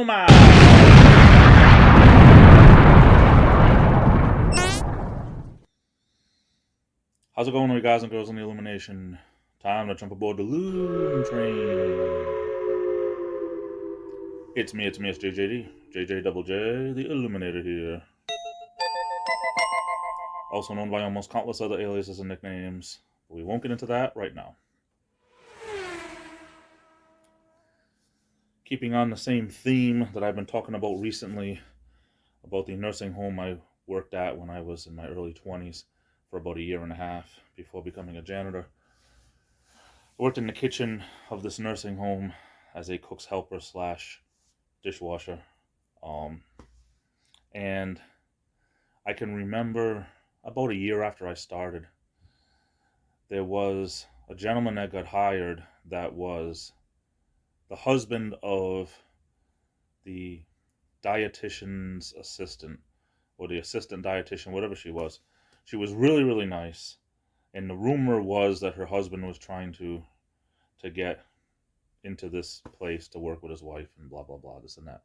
Illuma! How's it going, you guys and girls in the Illumination? Time to jump aboard the Loom Train. It's me, it's JJD. JJ the Illuminator here. Also known by almost countless other aliases and nicknames. But we won't get into that right now. Keeping on the same theme that I've been talking about recently, about the nursing home I worked at when I was in my early 20s for about a year and a half before becoming a janitor. I worked in the kitchen of this nursing home as a cook's helper / dishwasher. And I can remember about a year after I started, there was a gentleman that got hired that was the husband of the dietitian's assistant, or the assistant dietitian, whatever she was. She was really, really nice. And the rumor was that her husband was trying to get into this place to work with his wife and blah, blah, blah, this and that.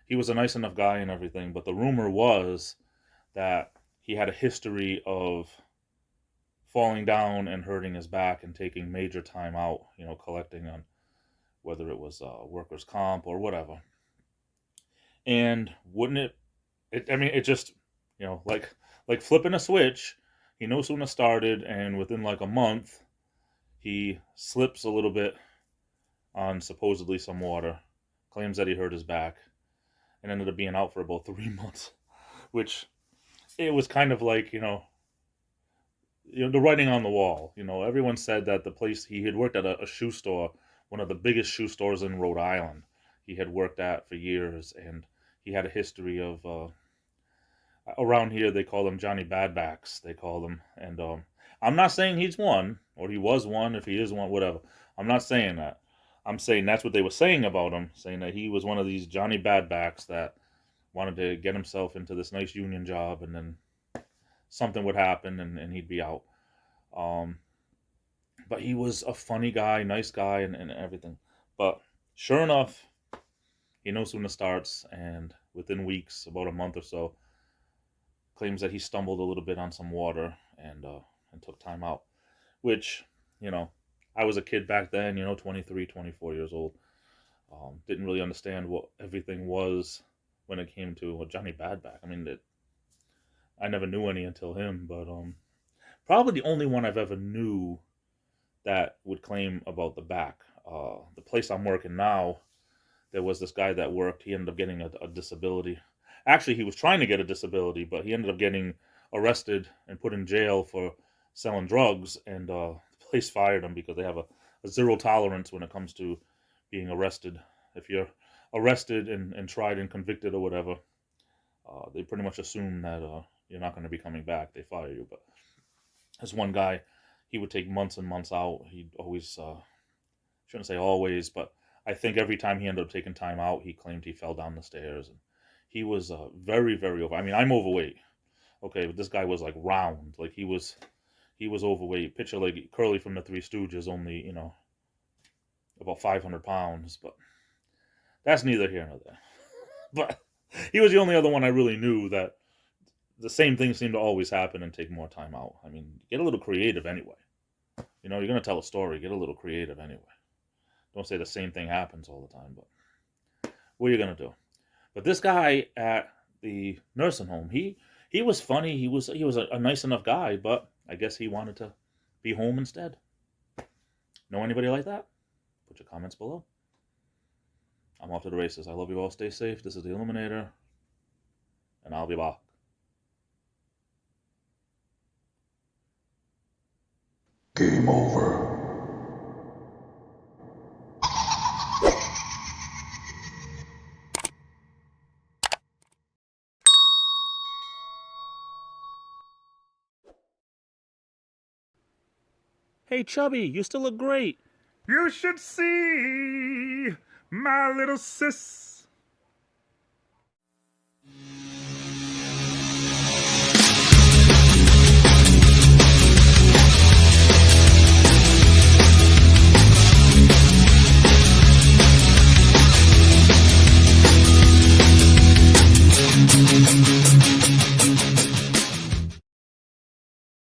He was a nice enough guy and everything, but the rumor was that he had a history of falling down and hurting his back and taking major time out, collecting on whether it was workers' comp or whatever. And wouldn't it just, like flipping a switch, he no sooner started, and within like a month, he slips a little bit on supposedly some water, claims that he hurt his back, and ended up being out for about 3 months, which it was kind of like, the writing on the wall. Everyone said that the place, he had worked at a shoe store, one of the biggest shoe stores in Rhode Island. He had worked at for years, and he had a history of, around here they call them Johnny Badbacks, they call them. And I'm not saying he's one, or he was one, if he is one, whatever. I'm not saying that. I'm saying that's what they were saying about him, saying that he was one of these Johnny Badbacks that wanted to get himself into this nice union job, and then something would happen and he'd be out. But he was a funny guy, nice guy, and everything. But sure enough, he no sooner starts, and within weeks, about a month or so, claims that he stumbled a little bit on some water and took time out. Which, I was a kid back then, 23, 24 years old. Didn't really understand what everything was when it came to Johnny Badback. I mean, I never knew any until him, but probably the only one I've ever knew that would claim about the back. The place I'm working now, there was this guy that worked. He ended up getting a disability. Actually, he was trying to get a disability, but he ended up getting arrested and put in jail for selling drugs, and the police fired him because they have a zero tolerance when it comes to being arrested. If you're arrested and tried and convicted or whatever, they pretty much assume that you're not going to be coming back. They fire you. But this one guy, he would take months and months out. He'd always, shouldn't say always, but I think every time he ended up taking time out, he claimed he fell down the stairs. And he was very, very over. I mean, I'm overweight. Okay, but this guy was like round. Like he was overweight. Picture like Curly from the Three Stooges, only, about 500 pounds. But that's neither here nor there. But he was the only other one I really knew that the same thing seemed to always happen and take more time out. I mean, get a little creative anyway. You're going to tell a story. Get a little creative anyway. Don't say the same thing happens all the time. But what are you going to do? But this guy at the nursing home, he was funny. He was a nice enough guy, but I guess he wanted to be home instead. Know anybody like that? Put your comments below. I'm off to the races. I love you all. Stay safe. This is the Illuminator, and I'll be back. Game over. Hey, Chubby, you still look great. You should see my little sis.